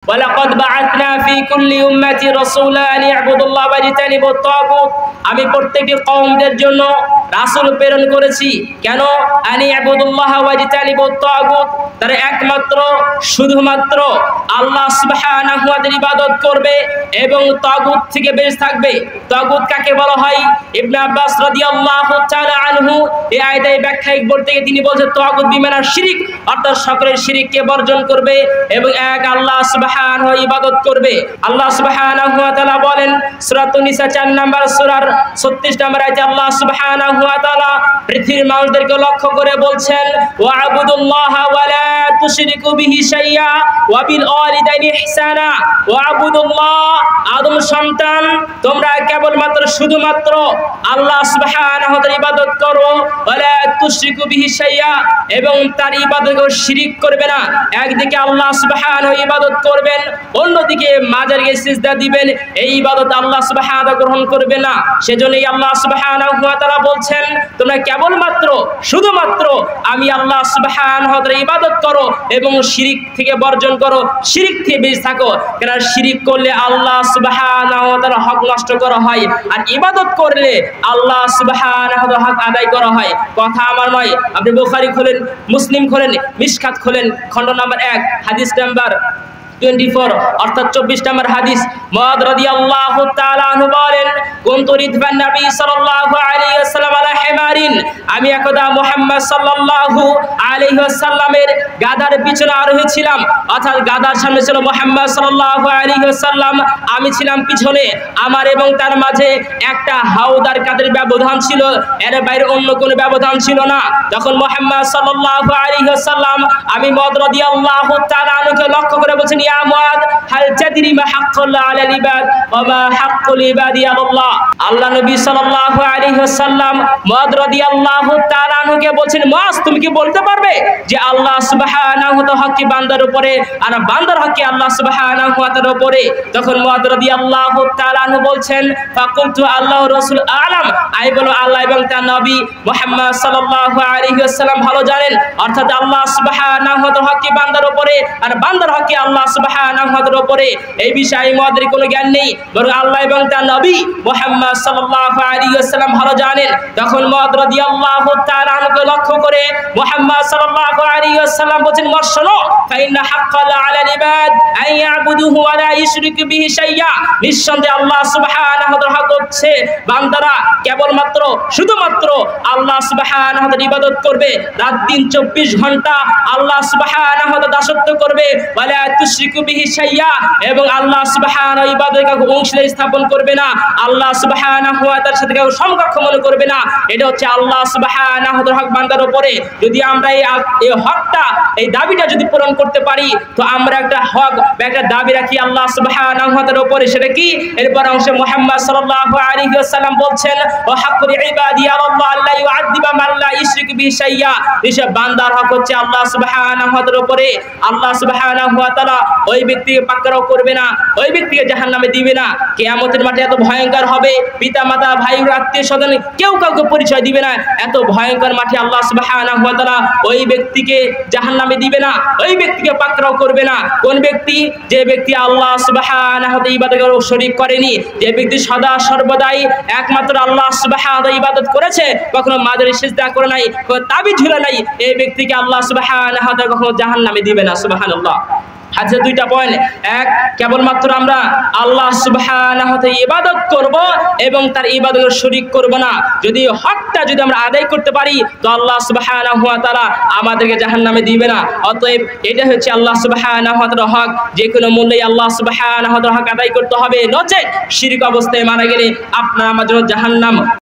ওয়ালাকাদ বাআসনা ফি কুল্লি উম্মাতি রাসূলা আন ইয়াবুদুল্লাহ ওয়া ইয়াজতানিবুত তাগুত। আমি প্রত্যেকটি কওমদের জন্য রাসূল প্রেরণ করেছি। কেন? আন ইয়াবুদুল্লাহ ওয়া ইয়াজতানিবুত তাগুত, তারা একমাত্র শুধুমাত্র আল্লাহ সুবহানাহু ওয়া তাআলার ইবাদত করবে এবং তাগুত থেকে বেঁচে থাকবে। তাগুত কাকে বলা হয়? ইবনে আব্বাস রাদিয়াল্লাহু তাআলা আনহু এই আয়াতের ব্যাখ্যায় বলতে গিয়ে তিনি বলেছেন তাগুত বিমানা শিরক, অর্থাৎ সকলের শিরককে বর্জন করবে এবং এক আল্লাহ সুবহানাহু ওয়া ইবাদত করবে। আল্লাহ সুবহানাহু ওয়া তাআলা বলেন সূরাতুন নিসা 4 নম্বর সূরার 36 নম্বর আয়াতে আল্লাহ সুবহানাহু ওয়া তাআলা পৃথিবীর মানুষদেরকে লক্ষ্য করে বলছেন ওয়া'বুদুল্লাহা ওয়া লা তুশরিকু বিহি শাইয়্যা ওয়া বিল ওয়ালিদাইনি ইহসানা ওয়া'বুদুল্লাহ। আদম সন্তান, তোমরা কেবলমাত্র শুধুমাত্র আল্লাহ সুবহানাহু ওয়া তাআলার ইবাদত করো, ওয়া লা তুশরিকু বিহি শাইয়্যা, এবং তার ইবাদতকে শিরক করবে না। একদিকে আল্লাহ সুবহানাহু ইবাদত করবেন, অন্যদিকে মাজারকে সিজদা দিবেন, এই ইবাদত আল্লাহ সুবহানাহু ওয়া তাআলা গ্রহণ করবে না। সেজন্যই আল্লাহ সুবহানাহু ওয়া তাআলা বলছেন তোমরা কেবলমাত্র শুধুমাত্র আমি আল্লাহ সুবহানাহু ওয়া তাআলার ইবাদত করো এবং শিরক থেকে বর্জন করো, শিরক থেকে বেঁচে থাকো। কারণ শিরক করলে আল্লাহ সুবহানাহু ওয়া তাআলার হক নষ্ট করা হয়, আর ইবাদত করলে আল্লাহ সুবহানাহু ওয়া তাআলার হক আদায় করা হয়। কথা আমার নয়, আপনি বুখারী খোলেন, মুসলিম খোলেন, মিশকাত খোলেন, খণ্ড নাম্বার 1 হাদিস নাম্বার 24 অর্থাৎ 24 নম্বর হাদিস। মুআদ রাদিয়াল্লাহু তাআলা আনহু বলেন কুনতু রিদবান নবী সাল্লাল্লাহু আলাইহি ওয়াসাল্লাম আলা হিমারিন, আমি একদা মুহাম্মদ সাল্লাল্লাহু আলাইহি ওয়াসাল্লামের গাধার পিছনে আরোহী ছিলাম, অর্থাৎ গাধার সামনে ছিল মুহাম্মদ সাল্লাল্লাহু আলাইহি ওয়াসাল্লাম, আমি ছিলাম পিছনে। আমার এবং তার মাঝে একটা হাওদার কাদের ব্যবধান ছিল, এর বাইরে অন্য কোনো ব্যবধান ছিল না। তখন মুহাম্মদ সাল্লাল্লাহু আলাইহি ওয়াসাল্লাম আমি মুআদ রাদিয়াল্লাহু তাআলা আনহুকে লক্ষ্য করে বলছেন ইয়া মুআদ হাল তাদরি মা হাক্কুল্লাহ আলাল ইবাদ ওয়া মা হাক্কুল ইবাদি আলাল্লাহ। আল্লাহ নবী সাল্লাল্লাহু আলাইহি ওয়াসাল্লাম মুআদ রাদিয়াল্লাহু তাআলা আনহুকে বলছেন মুআদ তুমি কি বলতে পারবে যে আল্লাহ সুবহানাহু ওয়া তাআলা হক কি বান্দার উপরে আর বান্দার হক কি আল্লাহ সুবহানাহু ওয়া তাআলার উপরে? তখন মুআদ রাদিয়াল্লাহু তাআলা আনহু বলছেন ফাকুলতু আল্লাহু রাসূল আ'লাম, আমি বলো আল্লাহ এবং তার নবী মুহাম্মদ সাল্লাল্লাহু আলাইহি ওয়াসাল্লাম ভালো জানেন, অর্থাৎ আল্লাহ সুবহানাহু ওয়া তাআলার হক কি বান্দার উপরে আর বান্দার হক কি আল্লাহ সুবহানাহু ওয়া তাআলার উপরে। এই বিষয়ে মুআদের কোনো জ্ঞান নেই, বরং আল্লাহ এবং তার নবী মুহাম্মদ সাল্লাল্লাহু আলাইহি ওয়াসাল্লাম ভালো জানেন। তখন মুআদ রাদিয়াল্লাহু তাআলা আনহুকে লক্ষ্য করে মুহাম্মদ সাল্লাল্লাহু আলাইহি ওয়াসাল্লাম বলেন শোনো ফাইন্না হাক্কাল আলাল ইবাদ আন ইয়াবুদুহু ওয়া লা ইশরিকু বিহি শাইয়্যা, নিঃসন্দেহে আল্লাহ সুবহানাহু ওয়া তাআলার হক হচ্ছে বান্দারা কেবলমাত্র শুধুমাত্র আল্লাহ সুবহানাহু ওয়া তাআলার ইবাদত করবে, রাত দিন 24 ঘন্টা আল্লাহ সুবহানাহু ওয়া তাআলার দাসত্ব করবে, ওয়া লা তুশরিকু বিহি শাইয়্যা, এবং আল্লাহ সুবহানাহু ওয়া ইবাদতে কাউকে অংশীদার স্থাপন করবে না, আল্লাহ সুবহানাহু ওয়া তাআলার সাথে কাউকে সমকক্ষ মনে করবে না। এটা হচ্ছে আল্লাহ সুবহানাহু ওয়া তাআলার হক বান্দার উপরে। যদি আমরা এই হকটা এই দাবিটা যদি পূরণ করতে পারি তো আমরা একটা হক বা একটা দাবি রাখি আল্লাহ সুবহানাহু ওয়া তাআলার উপরে। সেটা কি? এরপর অংশে মুহাম্মদ সাল্লাল্লাহু আলাইহি ওয়াসাল্লাম বলছেন ওয়া হাক্কুল ইবাদি আল্লাহ আল্লাহ ইউআযিবা মান লা ইশরিকু বিহি শাইয়্যা, এসব বান্দার হক হচ্ছে আল্লাহ সুবহানাহু ওয়া তাআলার উপরে। আল্লাহ সুবহানাহু ওয়া তাআলা ওই ব্যক্তিকে পাকড়াও করবে না, ওই ব্যক্তিকে জাহান্নামে দিবে না। কিয়ামতের মাঠে এত ভয়ঙ্কর হবে, পিতা মাতা ভাই আত্মীয় স্বজন কেউ কাউকে পরিচয় দিবে না। এত ভয়ঙ্কর মাঠে আল্লাহ সুবহানাহু ওয়া তাআলা ওই ব্যক্তিকে জাহান্নামে দিবে না, ওই ব্যক্তিকে পাকড়াও করবে না। কোন ব্যক্তি? যে ব্যক্তি আল্লাহ সুবহানাহু ওয়া তাআলার ইবাদতে শরীক করেনি, যে ব্যক্তি সদা সর্বদাই একমাত্র আল্লাহ সুবহানাহু ওয়া তাআলার ইবাদত করেছে, কখনো মাজারে সিজদা করে নাই, কোনো তাবিজ ঝুলে নাই, এই ব্যক্তিকে আল্লাহ সুবহানাহু ওয়া তাআলা কখনো জাহান্নামে দিবে না। সুবহানাল্লাহ। আচ্ছা, দুইটা পয়েন্ট। এক, কেবলমাত্র আমরা আল্লাহ সুবহানাহু ওয়া তাআলার ইবাদত করব এবং তার ইবাদতের শরীক করব না। যদি হকটা যদি আমরা আদায় করতে পারি তো আল্লাহ সুবহানাহু ওয়া তাআলা আমাদেরকে জাহান্নামে দিবে না। অতএব এটা হচ্ছে আল্লাহ সুবহানাহু ওয়া তাআলার হক, যে কোনো মূল্যে আল্লাহ সুবহানাহু ওয়া তাআলার হক আদায় করতে হবে, নচেত শিরক অবস্থায় মারা গেলে আপনার আমার জন্য জাহান্নাম।